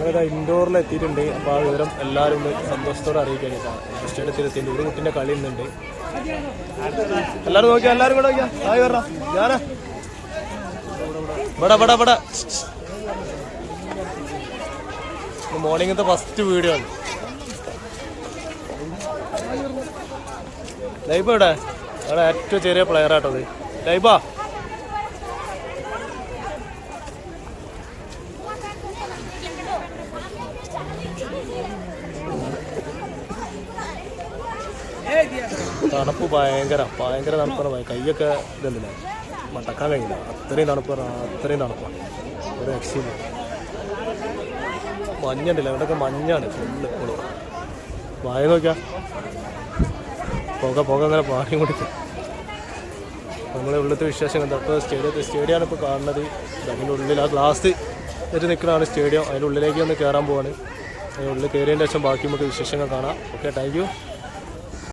ഞങ്ങളിത് ഇൻഡോറിൽ എത്തിയിട്ടുണ്ട്. അപ്പോൾ ആ വിവരം എല്ലാവരും ഒന്ന് സന്തോഷത്തോടെ അറിയിക്കാനായിട്ടാണ്. സ്റ്റേഡിയത്തിൽ എത്തിയിട്ടുണ്ട്. ഒരു കുട്ടീൻ്റെ കളി ഇന്നുണ്ട്. എല്ലാവരും നോക്കിയാൽ എല്ലാവരും കൂടെ നോക്കിയാൽ ആയി വരാം. ഞാനാ ഇവിടെ മോർണിംഗത്തെ ഫസ്റ്റ് വീഡിയോ ആണ്. ലൈബ ഇവിടെ അവിടെ ഏറ്റവും ചെറിയ പ്ലെയർ ആട്ടത്. ലൈബ തണുപ്പ് ഭയങ്കര തണുപ്പാണ്. കൈയൊക്കെ ഇതല്ലേ മടക്കാൻ കഴിയില്ല. അത്രയും തണുപ്പാണ്. ഒരു രക്ഷയില്ല. മഞ്ഞുണ്ടല്ലോ അവിടെയൊക്കെ മഞ്ഞാണ് ഫുള്ള്. ഇപ്പോഴും വായ നോക്കിയാൽ പുക അങ്ങനെ പാടി കൊടുക്കും. നമ്മളെ ഉള്ളിലത്തെ വിശേഷം എന്താ? ഇപ്പോൾ സ്റ്റേഡിയമാണ് ഇപ്പോൾ കാണുന്നത്. അതിൻ്റെ ഉള്ളിൽ ആ ഗ്ലാസ് വെച്ച് നിൽക്കുന്നതാണ് സ്റ്റേഡിയം. അതിൻ്റെ ഉള്ളിലേക്ക് ഒന്ന് കയറാൻ പോവാണ്. അതിൻ്റെ ഉള്ളിൽ കയറിയതിൻ്റെ ശേഷം ബാക്കി നമുക്ക് വിശേഷങ്ങൾ കാണാം. Okay, thank you.